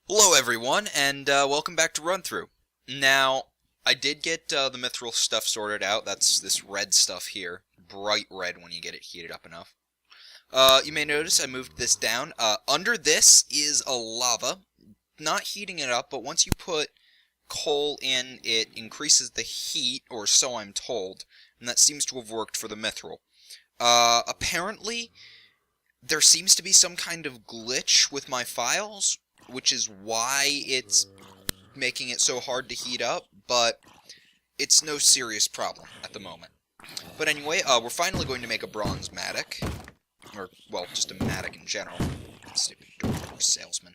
Hello everyone, and welcome back to Run Through. Now, I did get the mithril stuff sorted out. That's this red stuff here. Bright red when you get it heated up enough. You may notice I moved this down. Under this is a lava. Not heating it up, but once you put coal in, it increases the heat, or so I'm told. And that seems to have worked for the mithril. Apparently, there seems to be some kind of glitch with my files, which is why it's making it so hard to heat up, but it's no serious problem at the moment. But anyway, we're finally going to make a bronze mattock. Or, well, just a mattock in general. Stupid door salesman.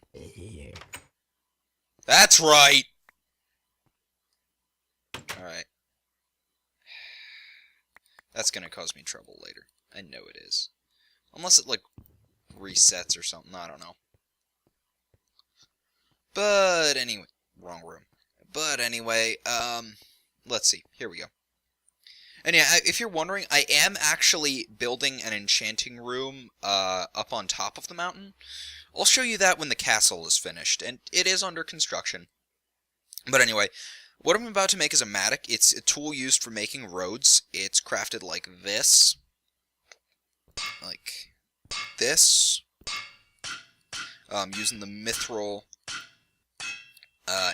That's right! Alright. That's gonna cause me trouble later. I know it is. Unless it, like, resets or something, I don't know. But anyway, wrong room. But anyway, let's see. Here we go. And yeah, if you're wondering, I am actually building an enchanting room up on top of the mountain. I'll show you that when the castle is finished, and it is under construction. But anyway, what I'm about to make is a mattock. It's a tool used for making roads. It's crafted like this. Like this. Using the mithril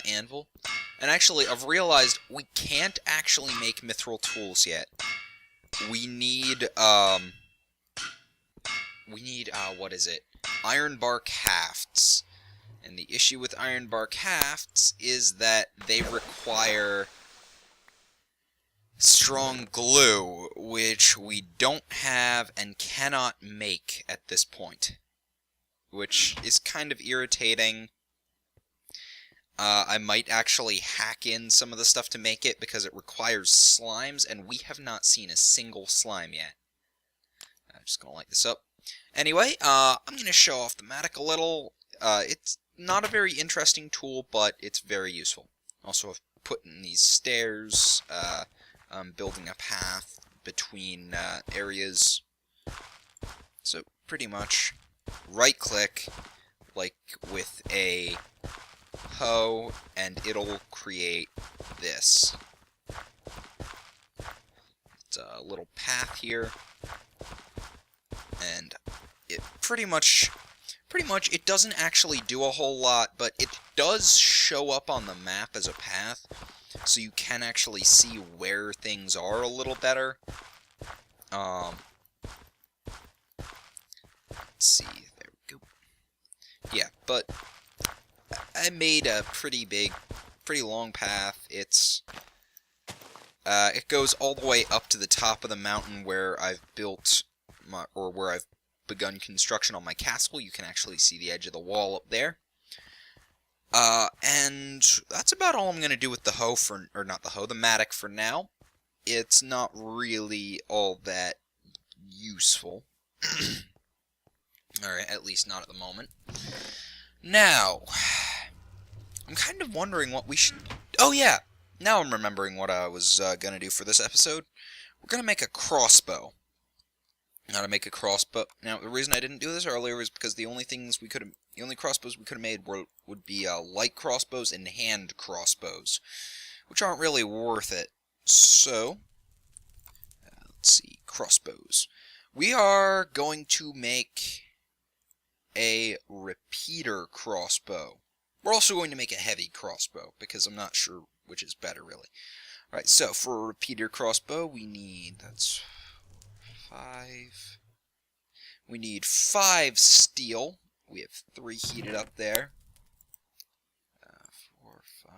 anvil. And actually, I've realized we can't actually make mithril tools yet. We need, what is it? Iron bark hafts. And the issue with iron bark hafts is that they require strong glue, which we don't have and cannot make at this point. Which is kind of irritating. I might actually hack in some of the stuff to make it because it requires slimes, and we have not seen a single slime yet. I'm just going to light this up. Anyway, I'm going to show off the mattock a little. It's not a very interesting tool, but it's very useful. Also, I've put in these stairs, building a path between areas. So, pretty much, right-click, like with a hoe, and it'll create this. It's a little path here, and it pretty much it doesn't actually do a whole lot, but it does show up on the map as a path, so you can actually see where things are a little better. Let's see, there we go. Yeah, but I made a pretty long path. It goes all the way up to the top of the mountain where I've built where I've begun construction on my castle. You can actually see the edge of the wall up there. And that's about all I'm going to do with the hoe the mattock for now. It's not really all that useful. Alright, at least not at the moment. Now, I'm kind of wondering what we should... Oh, yeah! Now I'm remembering what I was going to do for this episode. We're going to make a crossbow. Now, to make a crossbow... Now, the reason I didn't do this earlier was because the only crossbows we could have made would be light crossbows and hand crossbows, which aren't really worth it. So, let's see, crossbows. We are going to make a repeater crossbow. We're also going to make a heavy crossbow, because I'm not sure which is better, really. Alright, so for a repeater crossbow, we need, that's 5. We need 5 steel. We have 3 heated up there. 4, 5.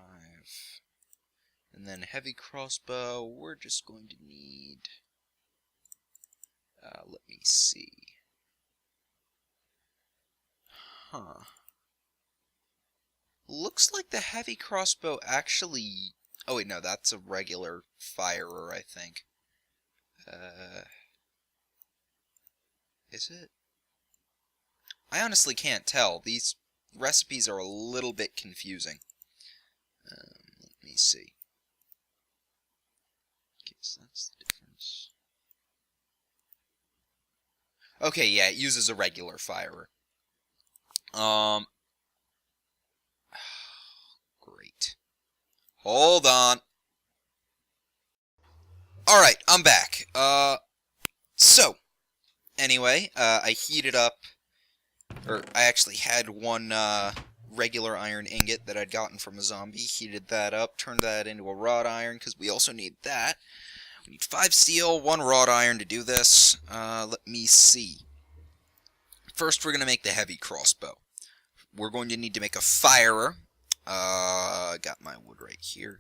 And then heavy crossbow, we're just going to need, let me see. Huh. Looks like the heavy crossbow actually... Oh wait, no, that's a regular firer, I think. Is it? I honestly can't tell. These recipes are a little bit confusing. Let me see. Okay, so that's the difference. Okay, yeah, it uses a regular firer. Hold on. Alright, I'm back. So, anyway, I heated up, or I actually had one, regular iron ingot that I'd gotten from a zombie, heated that up, turned that into a wrought iron, because we also need that. We need 5 steel, 1 wrought iron to do this. Let me see. First, we're going to make the heavy crossbow. We're going to need to make a firer. Got my wood right here.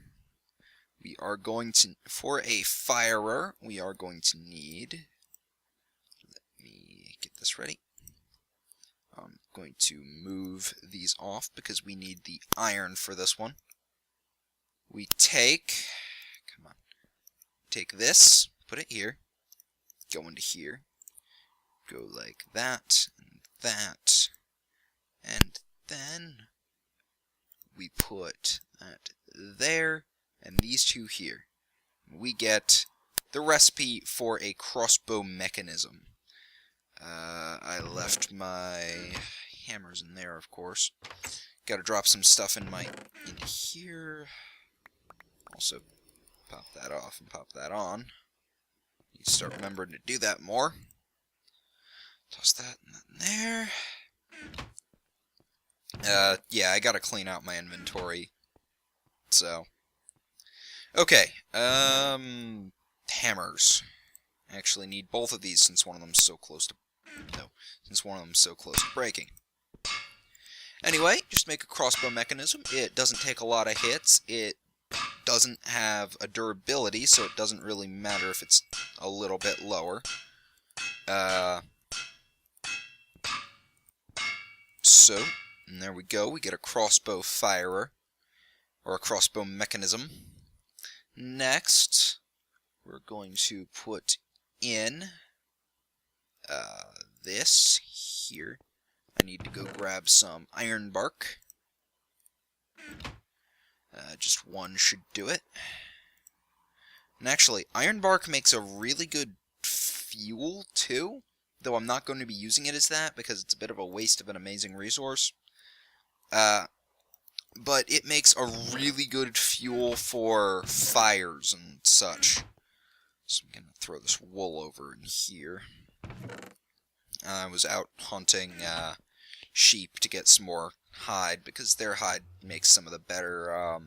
We are going to, for a firer, we are going to need, let me get this ready. I'm going to move these off because we need the iron for this one. We take, come on, take this, put it here, go into here, go like that, and then we put that there, and these two here. We get the recipe for a crossbow mechanism. I left my hammers in there, of course. Gotta drop some stuff in here. Also, pop that off and pop that on. Need to start remembering to do that more. Toss that in there. Yeah, I gotta clean out my inventory. So. Okay, hammers. I actually need both of these since one of them's so close to breaking. Anyway, just make a crossbow mechanism. It doesn't take a lot of hits. It doesn't have a durability, so it doesn't really matter if it's a little bit lower. So, and there we go. We get a crossbow firer, or a crossbow mechanism. Next, we're going to put in this here. I need to go grab some iron bark. Just one should do it. And actually, iron bark makes a really good fuel too, though I'm not going to be using it as that because it's a bit of a waste of an amazing resource. But it makes a really good fuel for fires and such. So I'm going to throw this wool over in here. I was out hunting sheep to get some more hide, because their hide makes some of the better,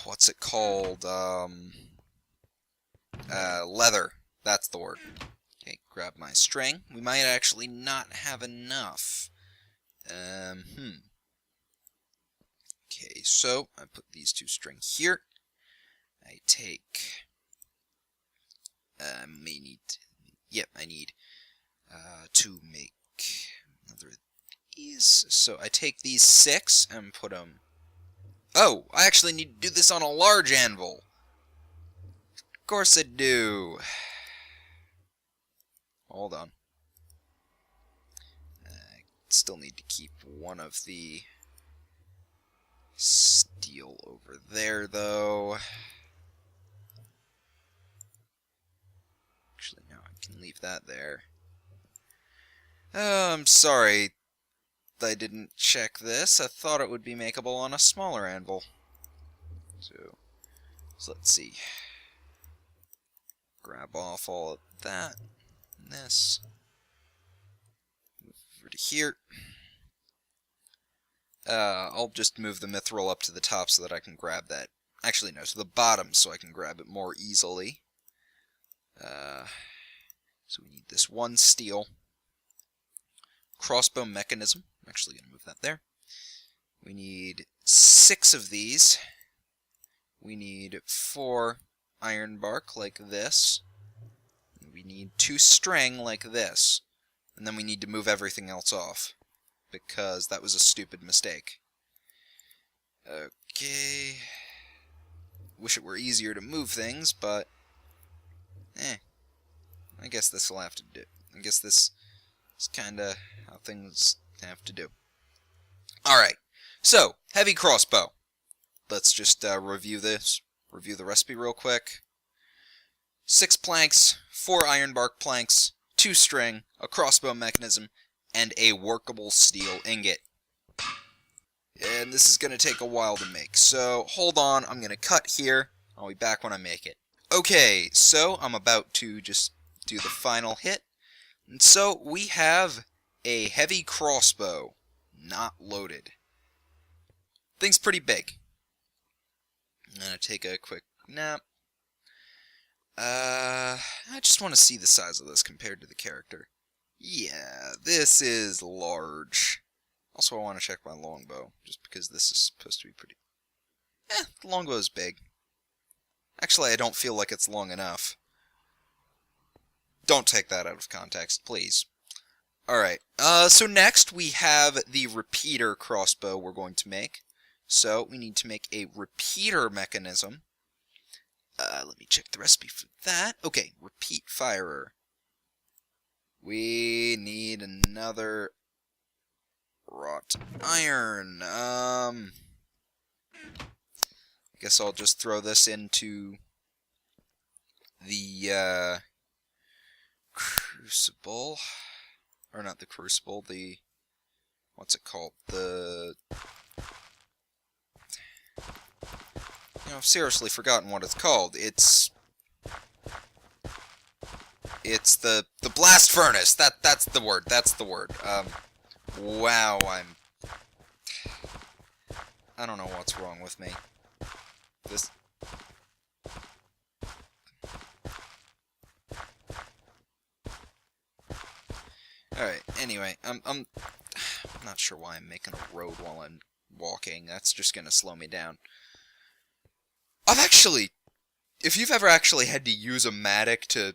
what's it called, leather. That's the word. Okay, grab my string. We might actually not have enough. Okay, so I put these 2 strings here. I take, I need to make another of these. So I take these 6 and put them. Oh, I actually need to do this on a large anvil. Of course I do. Hold on. I still need to keep one of the steel over there, though. Actually, no, I can leave that there. Oh, I'm sorry I didn't check this. I thought it would be makeable on a smaller anvil. So let's see. Grab off all of that. This. Move over to here. I'll just move the mithril up to the top so that I can grab that. Actually, no, to the bottom so I can grab it more easily. So we need this 1 steel. Crossbow mechanism. I'm actually going to move that there. We need 6 of these. We need 4 iron bark like this. We need 2 string like this. And then we need to move everything else off, because that was a stupid mistake. Okay. Wish it were easier to move things, but I guess this will have to do. I guess this is kinda how things have to do. Alright, so, heavy crossbow. Let's just review this. Review the recipe real quick. 6 planks, 4 iron bark planks, 2 string, a crossbow mechanism, and a workable steel ingot. And this is going to take a while to make. So, hold on, I'm going to cut here. I'll be back when I make it. Okay, so I'm about to just do the final hit. And so, we have a heavy crossbow. Not loaded. Thing's pretty big. I'm going to take a quick nap. I just want to see the size of this compared to the character. Yeah, this is large. Also, I want to check my longbow, just because this is supposed to be pretty... the longbow is big. Actually, I don't feel like it's long enough. Don't take that out of context, please. Alright, so next we have the repeater crossbow we're going to make. So, we need to make a repeater mechanism. Let me check the recipe for that. Okay, repeat firer. We need another wrought iron. I guess I'll just throw this into the crucible. Or not the crucible, the... what's it called? The... You know, I've seriously forgotten what it's called. It's the blast furnace. That's the word. That's the word. Wow, I don't know what's wrong with me. This... Alright, anyway, I'm not sure why I'm making a road while I'm walking. That's just gonna slow me down. If you've ever actually had to use a mattock to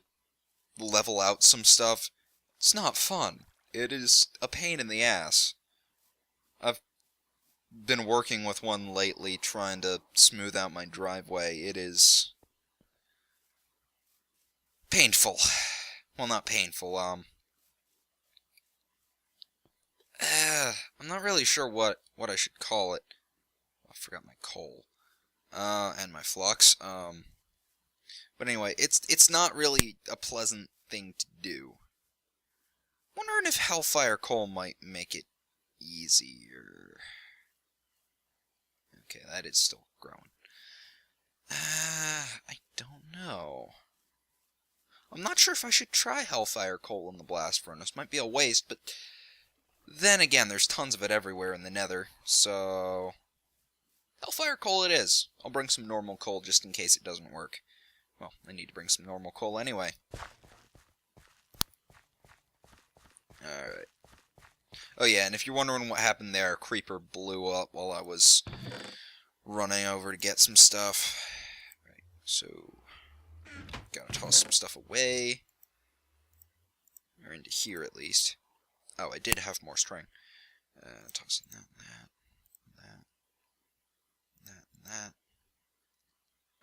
level out some stuff, it's not fun. It is a pain in the ass. I've been working with one lately, trying to smooth out my driveway. It is painful. Well, not painful, I'm not really sure what I should call it. I forgot my coal. And my flux. But anyway, it's not really a pleasant thing to do. Wondering if Hellfire Coal might make it easier. Okay, that is still growing. I don't know. I'm not sure if I should try Hellfire Coal in the blast furnace. Might be a waste, but then again, there's tons of it everywhere in the Nether, so... Hellfire Coal it is. I'll bring some normal coal just in case it doesn't work. Well, I need to bring some normal coal anyway. Alright. Oh yeah, and if you're wondering what happened there, a creeper blew up while I was running over to get some stuff. Right, so... gotta toss some stuff away. Or into here, at least. Oh, I did have more string. Tossing that, that.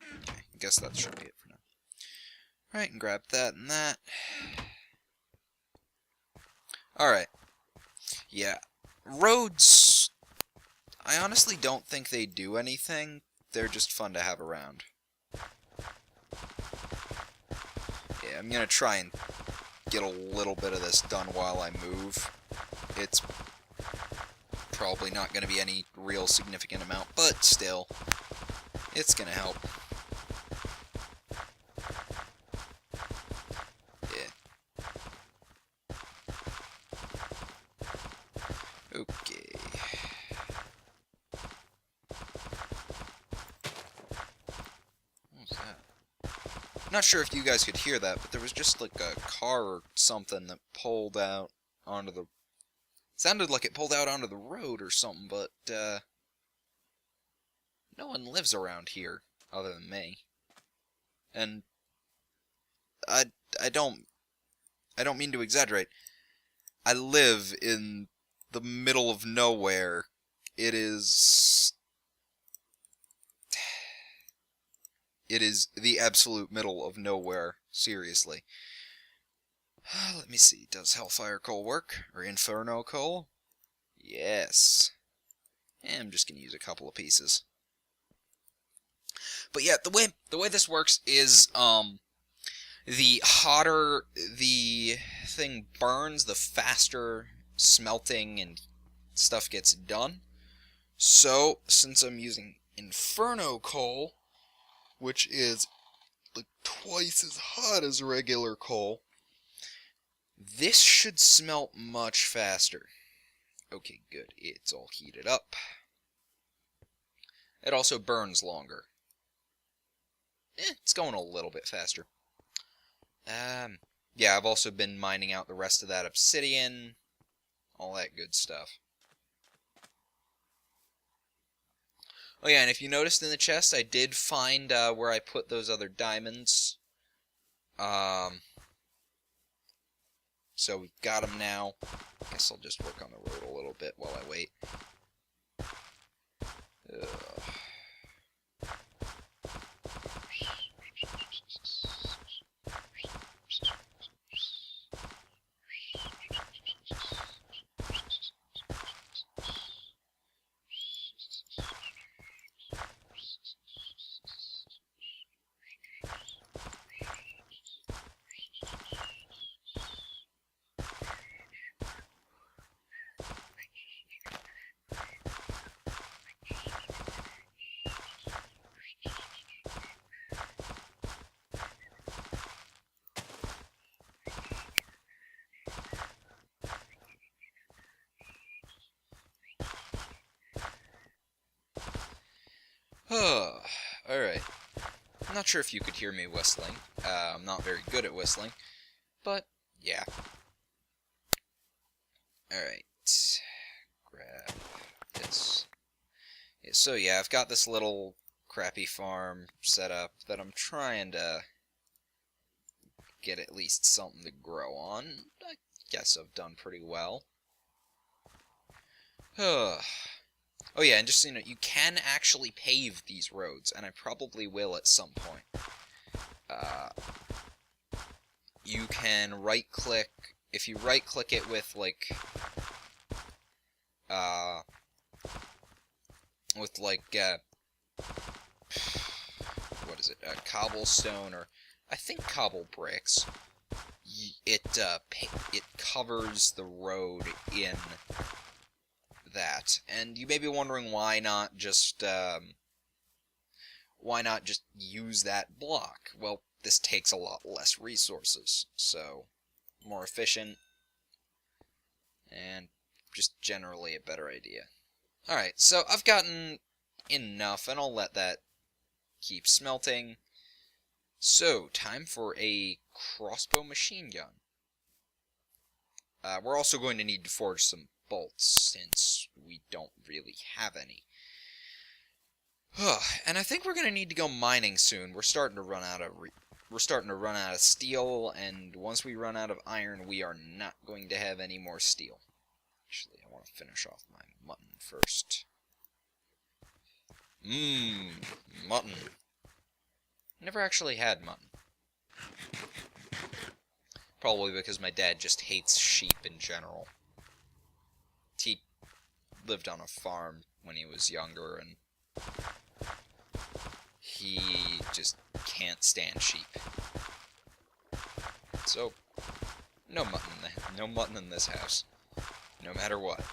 Okay, I guess that should be it for now. Alright, and grab that and that. Alright. Yeah. Roads... I honestly don't think they do anything. They're just fun to have around. Yeah, I'm gonna try and get a little bit of this done while I move. It's probably not gonna be any real significant amount, but still, it's gonna help. Yeah. Okay. What was that? I'm not sure if you guys could hear that, but there was just like a car or something that pulled out onto the... sounded like it pulled out onto the road or something, but, no one lives around here, other than me. And, I don't mean to exaggerate. I live in the middle of nowhere. It is the absolute middle of nowhere, seriously. Let me see, does Hellfire Coal work? Or Inferno Coal? Yes. And I'm just gonna use a couple of pieces. But yeah, the way this works is, the hotter the thing burns, the faster smelting and stuff gets done. So, since I'm using Inferno coal, which is like twice as hot as regular coal, this should smelt much faster. Okay, good. It's all heated up. It also burns longer. It's going a little bit faster. Yeah, I've also been mining out the rest of that obsidian, all that good stuff. Oh yeah, and if you noticed in the chest, I did find where I put those other diamonds. So we've got them now. Guess I'll just work on the road a little bit while I wait. Ugh. Alright. I'm not sure if you could hear me whistling. I'm not very good at whistling. But, yeah. Alright. Grab this. Yeah, so, yeah, I've got this little crappy farm set up that I'm trying to get at least something to grow on. I guess I've done pretty well. Oh yeah, and just so you know, you can actually pave these roads, and I probably will at some point. You can right-click, if you right-click it with, like, what is it, cobblestone, or, I think cobble bricks, it covers the road in that, and you may be wondering why not just use that block. Well, this takes a lot less resources, so more efficient, and just generally a better idea. Alright, so I've gotten enough, and I'll let that keep smelting. So, time for a crossbow machine gun. We're also going to need to forge some bolts, since we don't really have any. And I think we're going to need to go mining soon. We're starting to run out of steel, and once we run out of iron, we are not going to have any more steel. Actually, I want to finish off my mutton first. Mutton. Never actually had mutton. Probably because my dad just hates sheep in general. He lived on a farm when he was younger, and he just can't stand sheep. So, no mutton in this house. No matter what.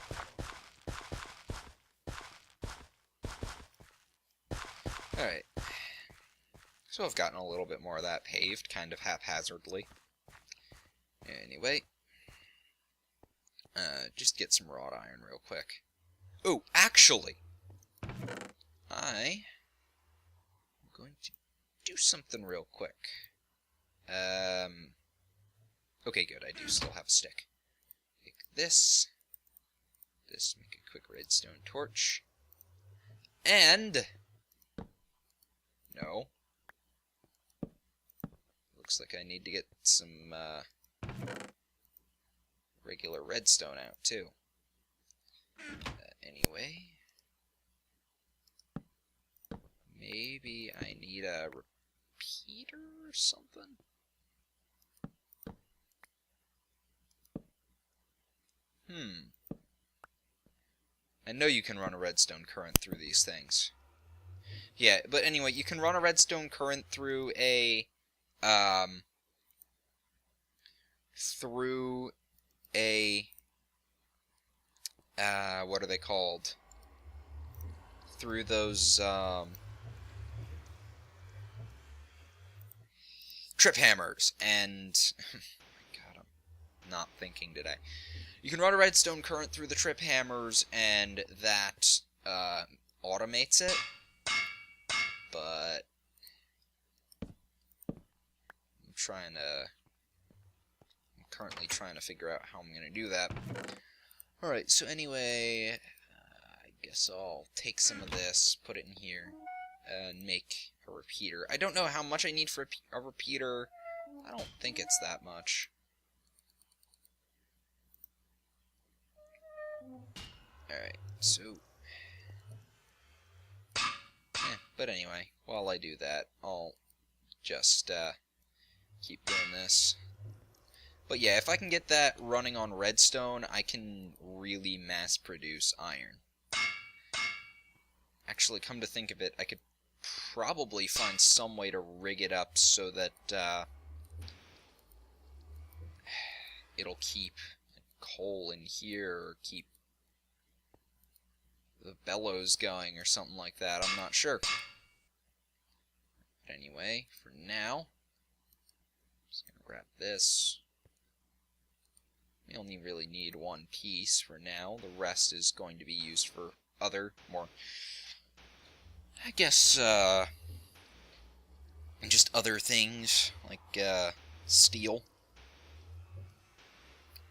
Alright. So I've gotten a little bit more of that paved, kind of haphazardly. Anyway. Just get some wrought iron real quick. Oh, actually! I'm going to do something real quick. Okay, good, I do still have a stick. Take this. This, make a quick redstone torch. And... no. Looks like I need to get some, regular redstone out, too. Anyway... maybe I need a repeater or something? I know you can run a redstone current through these things. Yeah, but anyway, you can run a redstone current through a, what are they called? through those, trip hammers, and... God, I'm not thinking today. You can run a redstone current through the trip hammers, and that, automates it, but... I'm currently trying to figure out how I'm going to do that. Alright, so anyway, I guess I'll take some of this, put it in here, and make a repeater. I don't know how much I need for a repeater. I don't think it's that much. Alright, so... but anyway, while I do that, I'll just, keep doing this. But yeah, if I can get that running on redstone, I can really mass-produce iron. Actually, come to think of it, I could probably find some way to rig it up so that it'll keep coal in here, or keep the bellows going, or something like that. I'm not sure. But anyway, for now, I'm just going to grab this. We only really need one piece for now. The rest is going to be used for other, more, I guess, just other things, like, steel.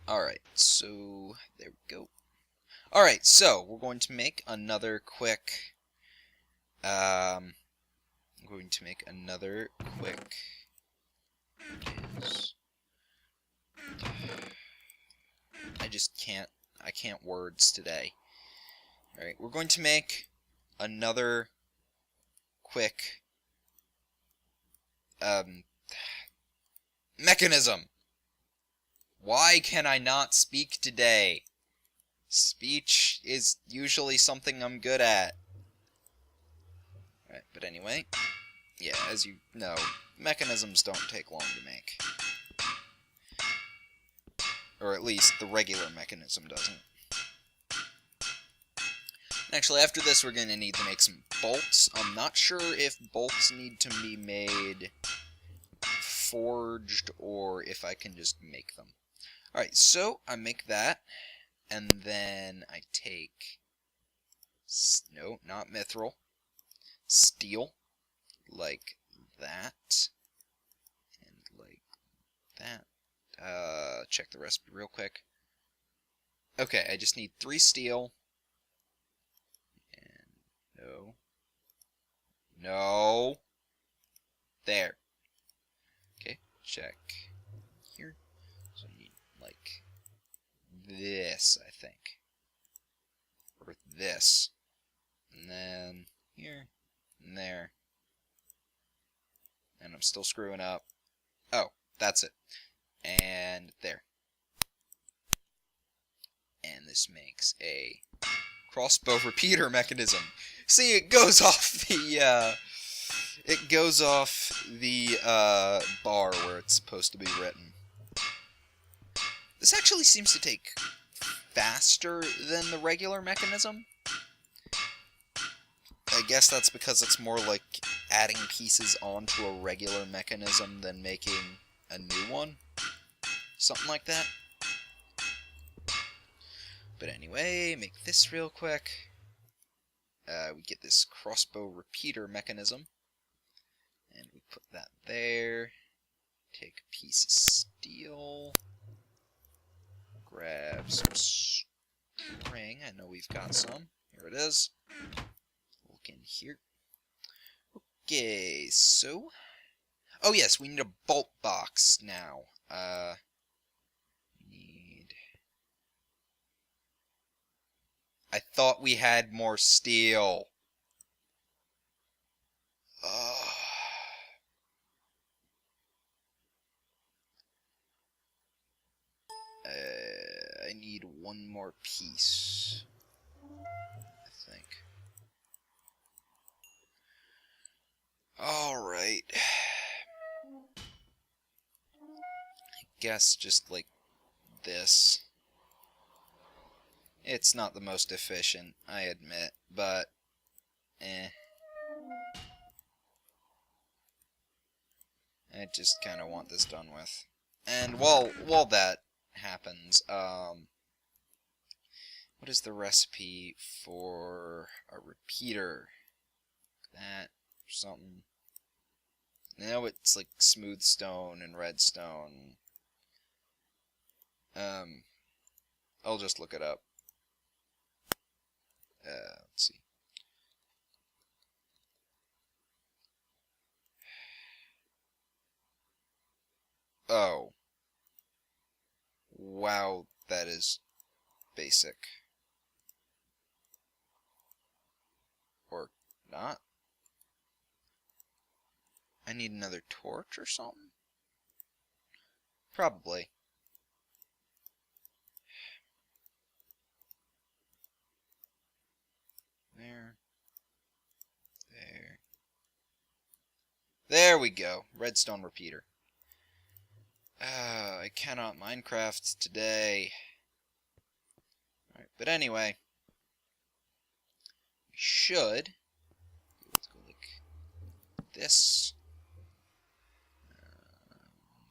Alright, so, there we go. Alright, so, we're going to make another quick, I can't words today. Alright, we're going to make another quick, mechanism. Why can I not speak today? Speech is usually something I'm good at. Alright, but anyway, yeah, as you know, mechanisms don't take long to make. Or at least the regular mechanism doesn't. Actually, after this we're going to need to make some bolts. I'm not sure if bolts need to be made forged or if I can just make them. Alright, so I make that, and then I take, no, not mithril, steel, like that, and like that. Check the recipe real quick. Okay, I just need 3 steel. And no. There. Okay, check here. So I need like this, I think. Or this. And then here and there. And I'm still screwing up. Oh, that's it. And there. And this makes a crossbow repeater mechanism. See, it goes off the bar where it's supposed to be written. This actually seems to take faster than the regular mechanism. I guess that's because it's more like adding pieces onto a regular mechanism than making a new one. Something like that. But anyway, make this real quick. We get this crossbow repeater mechanism. And we put that there. Take a piece of steel. Grab some string. I know we've got some. Here it is. Look in here. Okay, so... oh yes, we need a bolt box now. I thought we had more steel. I need one more piece, I think. Alright. I guess just like this. It's not the most efficient, I admit, but eh. I just kind of want this done with. And while that happens, what is the recipe for a repeater? That or something. No, it's like smooth stone and redstone. I'll just look it up. Let's see. Oh. Wow, that is basic. Or not? I need another torch or something? Probably. There. There. There we go. Redstone repeater. I cannot Minecraft today. Alright, but anyway. We should. Let's go like this.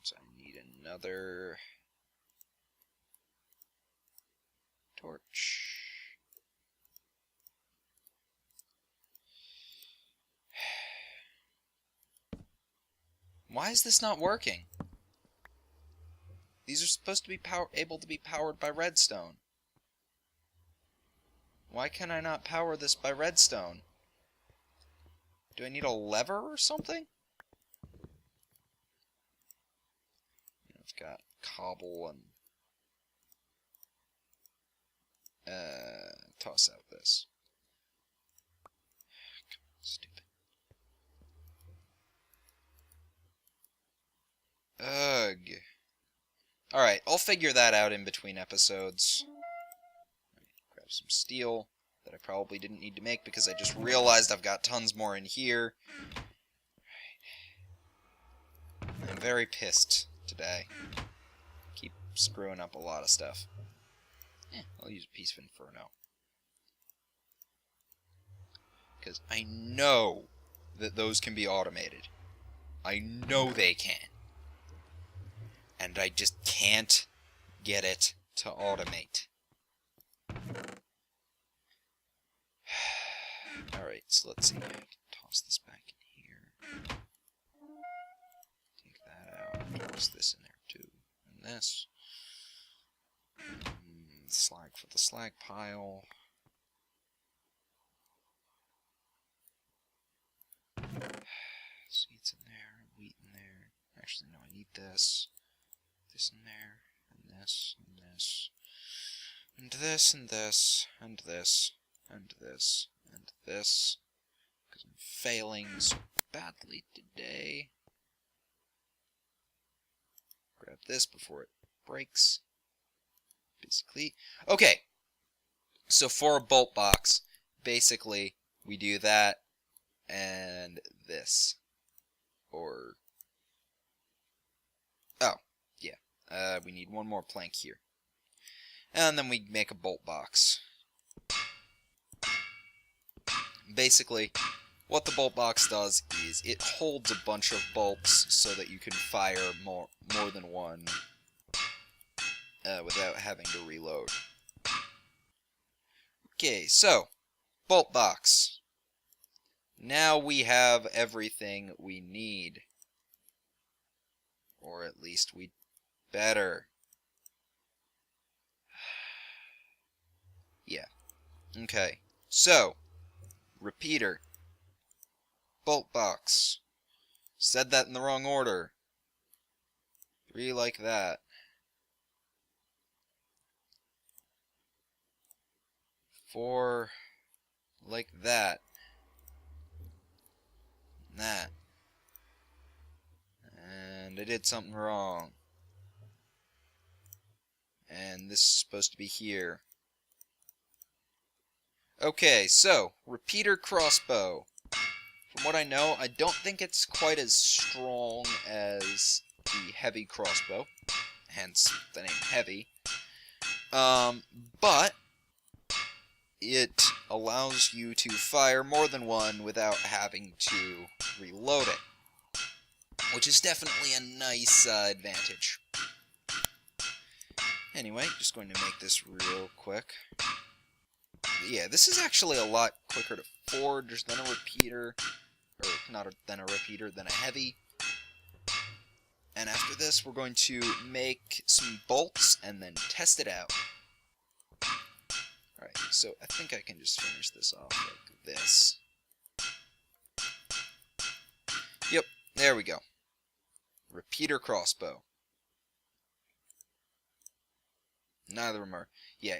So I need another torch. Why is this not working? These are supposed to be able to be powered by redstone. Why can I not power this by redstone? Do I need a lever or something? I've got cobble and toss out this. Stupid. Ugh. Alright, I'll figure that out in between episodes. Grab some steel that I probably didn't need to make because I just realized I've got tons more in here. I'm very pissed today. Keep screwing up a lot of stuff. I'll use a piece of Inferno. Because I know that those can be automated. I know they can. And I just can't get it to automate. Alright, so let's see. I can toss this back in here. Take that out. Toss this in there too. And this. Slag for the slag pile. Seeds in there, wheat in there. Actually, no, I need this. This in there, and this, and this, and this, and this, and this, and this, and this, because I'm failing so badly today. Grab this before it breaks, basically. Okay, so for a bolt box, basically, we do that, and this, or, oh. We need one more plank here. And then we make a bolt box. Basically, what the bolt box does is it holds a bunch of bolts so that you can fire more than one without having to reload. Okay, so, bolt box. Now we have everything we need. Or at least we better. Yeah. Okay. So, repeater. Bolt box. Said that in the wrong order. 3 like that. 4 like that. That. And I did something wrong. And this is supposed to be here. Okay, so, repeater crossbow. From what I know, I don't think it's quite as strong as the heavy crossbow. Hence, the name heavy. But it allows you to fire more than one without having to reload it, which is definitely a nice advantage. Anyway, just going to make this real quick. Yeah, this is actually a lot quicker to forge than a repeater, or not than a repeater, than a heavy. And after this, we're going to make some bolts and then test it out. Alright, so I think I can just finish this off like this. Yep, there we go. Repeater crossbow. Neither of them are... Yeah,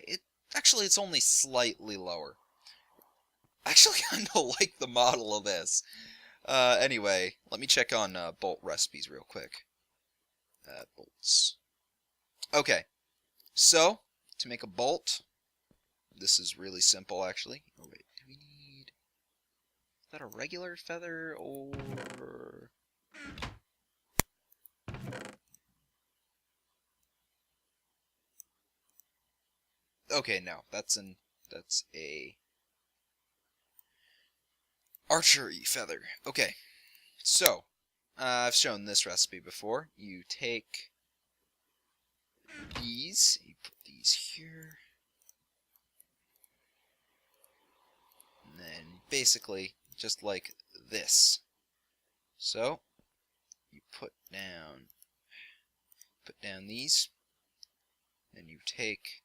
it's only slightly lower. I actually kind of like the model of this. Anyway, let me check on bolt recipes real quick. Bolts. Okay, so, to make a bolt, this is really simple, actually. Oh, wait, do we need... Is that a regular feather, or... Okay, no, that's a... archery feather. Okay, so, I've shown this recipe before. You take these, you put these here, and then basically just like this. So you put down these, then you take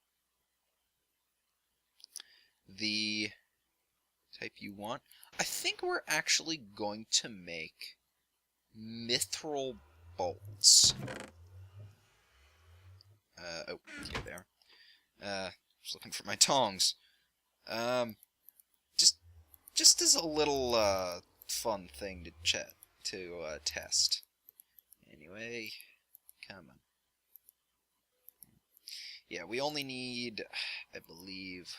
the type you want. I think we're actually going to make mithril bolts. Oh, here they are. Just looking for my tongs. Just as a little fun thing to test. Anyway, come on. Yeah, we only need, I believe.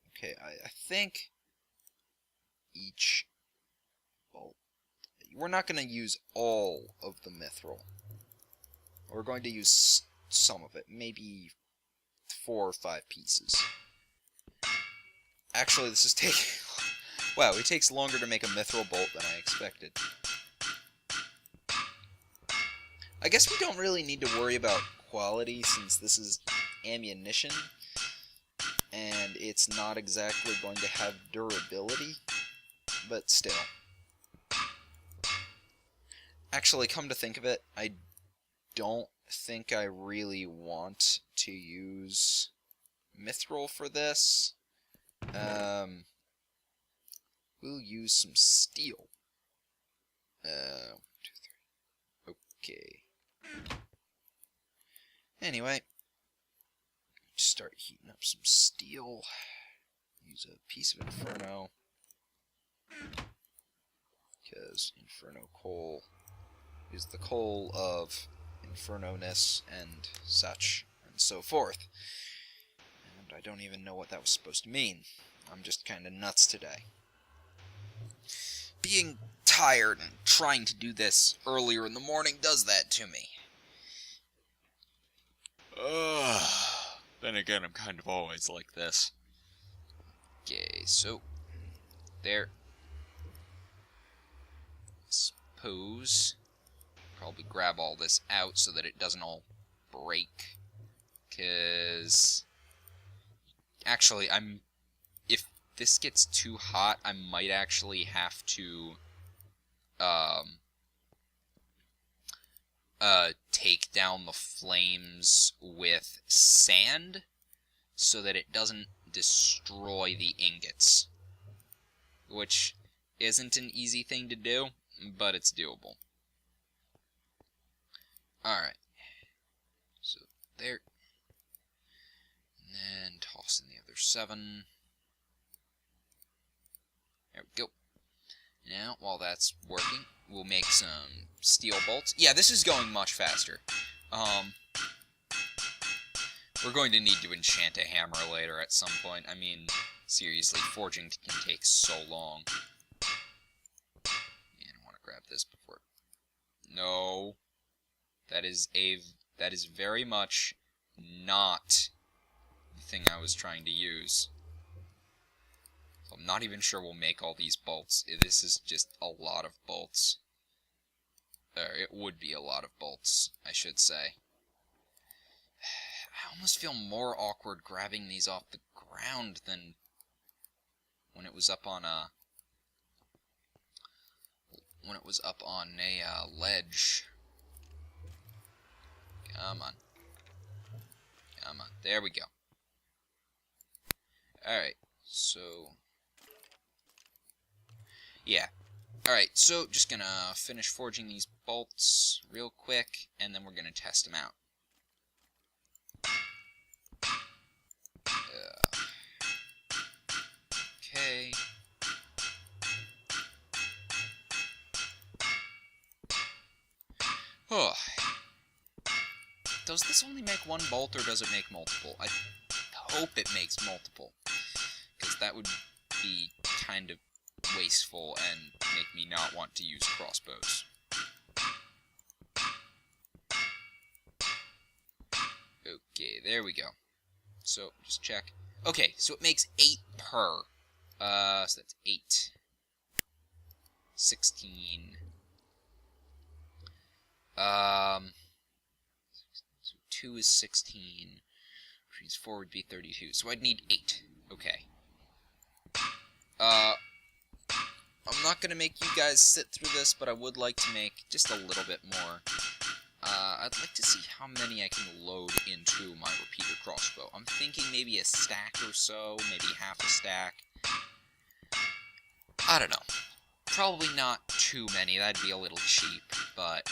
Okay, I think each bolt. We're not going to use all of the mithril. We're going to use some of it, maybe 4 or 5 pieces. Actually, this is taking... Wow, it takes longer to make a mithril bolt than I expected. I guess we don't really need to worry about quality since this is ammunition, and it's not exactly going to have durability, but still. Actually, come to think of it, I don't think I really want to use mithril for this. We'll use some steel. 1, 2, 3. Okay. Anyway, start heating up some steel. Use a piece of Inferno, because Inferno coal is the coal of Inferno-ness and such, and so forth. And I don't even know what that was supposed to mean. I'm just kind of nuts today. Being tired and trying to do this earlier in the morning does that to me. Then again, I'm kind of always like this. Okay, so there. Suppose probably grab all this out so that it doesn't all break. Cause actually, if this gets too hot, I might actually have to take down the flames with sand so that it doesn't destroy the ingots, which isn't an easy thing to do, but it's doable. Alright, so there, and then toss in the other 7. There we go. Now, while that's working, we'll make some steel bolts. Yeah, this is going much faster. We're going to need to enchant a hammer later at some point. I mean, seriously, forging can take so long. And I want to grab this before... No. That is very much not thing I was trying to use. So I'm not even sure we'll make all these bolts. This is just a lot of bolts. Or it would be a lot of bolts, I should say. I almost feel more awkward grabbing these off the ground than when it was up on a ledge. Come on. Come on. There we go. Alright, so... yeah. Alright, so just gonna finish forging these bolts real quick, and then we're gonna test them out. Okay. Oh. Does this only make one bolt, or does it make multiple? I hope it makes multiple, because that would be kind of wasteful and make me not want to use crossbows. Okay, there we go. So, just check. Okay, so it makes 8 per. So that's 8. 16. So 2 is 16. Which means 4 would be 32. So I'd need 8. Okay. I'm not gonna make you guys sit through this, but I would like to make just a little bit more. I'd like to see how many I can load into my repeater crossbow. I'm thinking maybe a stack or so, maybe half a stack. I don't know. Probably not too many, that'd be a little cheap, but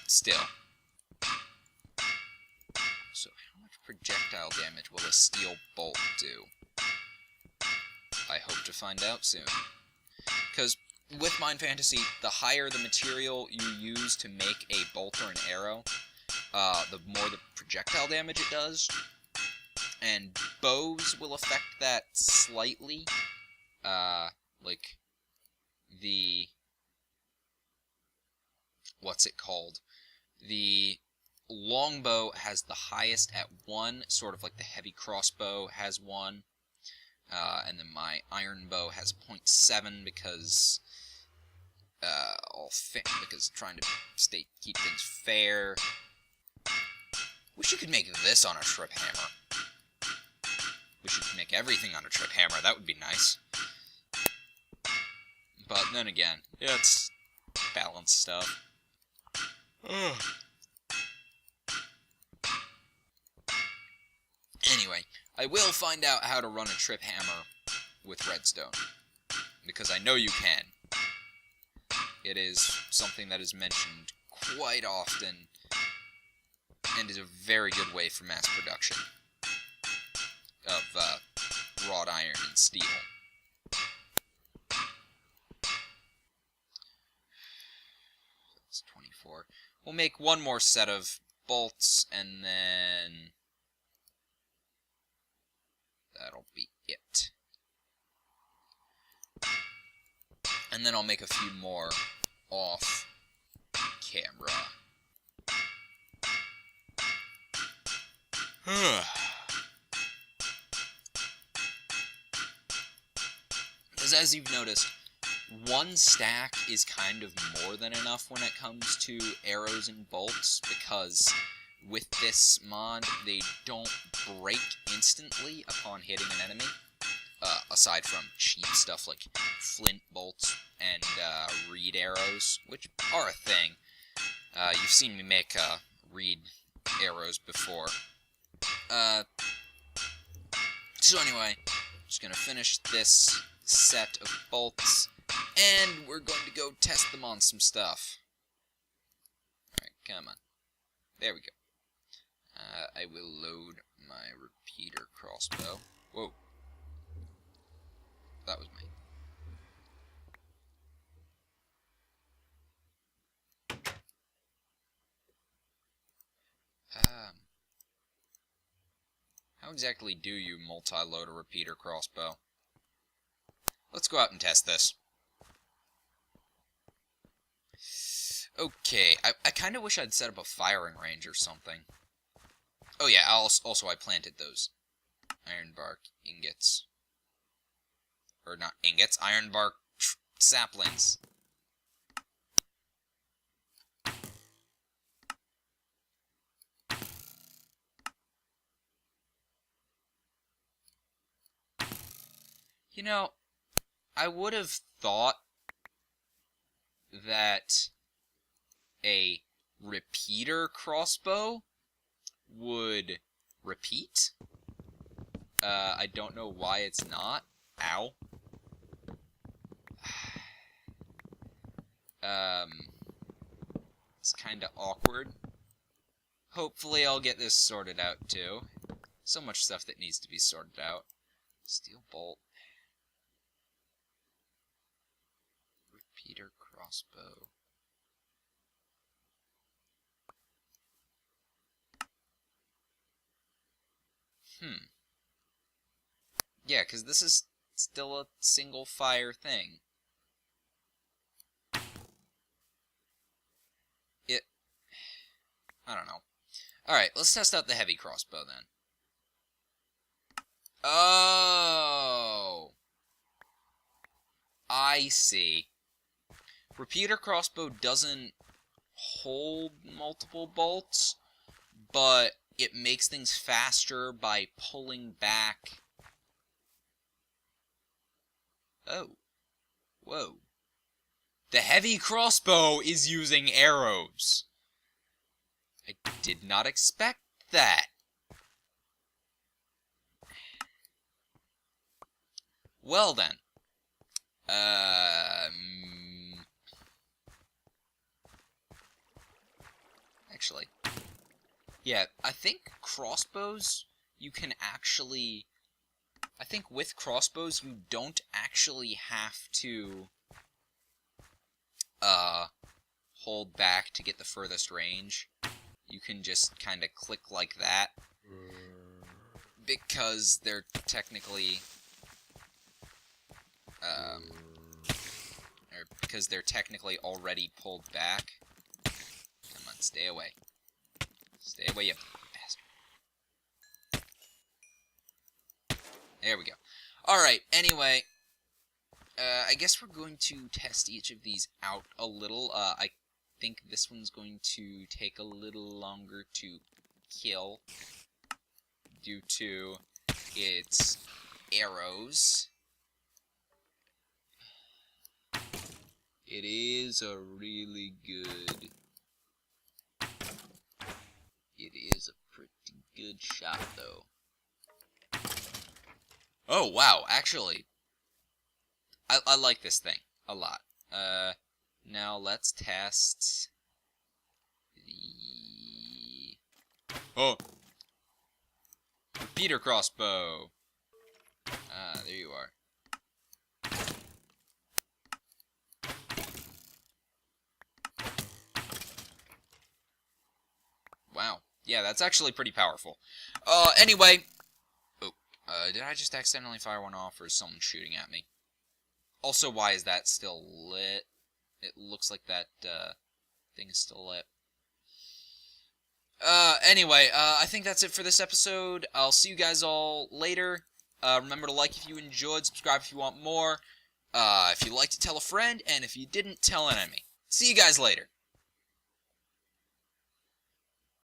still. So how much projectile damage will a steel bolt do? I hope to find out soon. Because with Mind Fantasy, the higher the material you use to make a bolt or an arrow, the more the projectile damage it does. And bows will affect that slightly. Like the... what's it called? The longbow has the highest at 1, sort of like the heavy crossbow has 1. And then my iron bow has 0.7 because because trying to keep things fair. Wish you could make this on a trip hammer. Wish you could make everything on a trip hammer. That would be nice. But then again, it's balance stuff. Anyway, I will find out how to run a trip hammer with redstone, because I know you can. It is something that is mentioned quite often, and is a very good way for mass production of wrought iron and steel. That's 24. We'll make one more set of bolts, and then that'll be it. And then I'll make a few more off camera. Because as you've noticed, one stack is kind of more than enough when it comes to arrows and bolts, because with this mod, they don't break instantly upon hitting an enemy, aside from cheap stuff like flint bolts and reed arrows, which are a thing. You've seen me make reed arrows before. So anyway, just gonna finish this set of bolts, and we're going to go test them on some stuff. Alright, come on. There we go. I will load my repeater crossbow. Whoa. That was me. How exactly do you multi-load a repeater crossbow? Let's go out and test this. Okay, I kind of wish I'd set up a firing range or something. Oh yeah, also I planted those Iron bark ingots. Or not ingots, iron bark saplings. You know, I would have thought that a repeater crossbow would repeat. I don't know why it's not. Ow. It's kinda awkward. Hopefully I'll get this sorted out too. So much stuff that needs to be sorted out. Steel bolt. Repeater crossbow. Yeah, because this is still a single fire thing. I don't know. Alright, let's test out the heavy crossbow then. Oh! I see. Repeater crossbow doesn't hold multiple bolts, but it makes things faster by pulling back. Oh. Whoa. The heavy crossbow is using arrows. I did not expect that. Well then. Actually. Yeah, I think crossbows, you can actually... I think with crossbows, you don't actually have to hold back to get the furthest range. You can just kind of click like that, because they're technically, already pulled back. Come on, stay away. Stay away, you bastard. There we go. Alright, anyway, I guess we're going to test each of these out a little. I think this one's going to take a little longer to kill due to its arrows. It is a really good... It is a pretty good shot, though. Oh, wow, actually, I like this thing a lot. Now let's test the... Oh! Repeater crossbow! Ah, there you are. Wow. Yeah, that's actually pretty powerful. Anyway... Oh, did I just accidentally fire one off, or is someone shooting at me? Also, why is that still lit? It looks like that, thing is still lit. Anyway, I think that's it for this episode. I'll see you guys all later. Remember to like if you enjoyed, subscribe if you want more. If you liked it, tell a friend, and if you didn't, tell an enemy. See you guys later.